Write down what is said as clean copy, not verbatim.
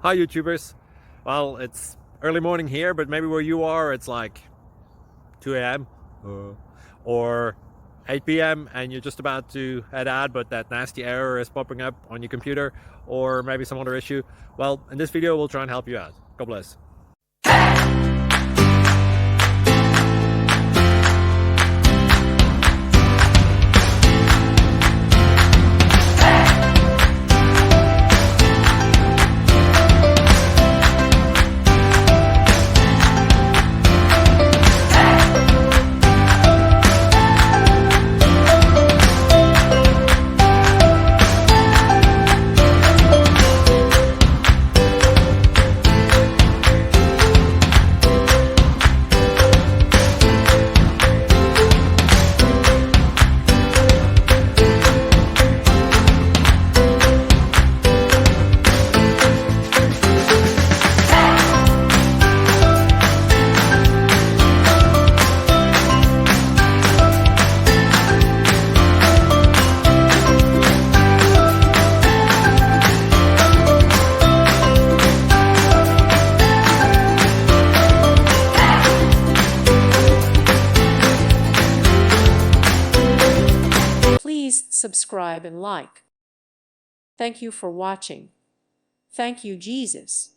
Hi YouTubers. Well, it's early morning here, but maybe where you are it's like 2 a.m. or 8 p.m. and you're just about to head out, but that nasty error is popping up on your computer, or maybe some other issue. Well, in this video we'll try and help you out. God bless. Please subscribe and like. Thank you for watching. Thank you, Jesus.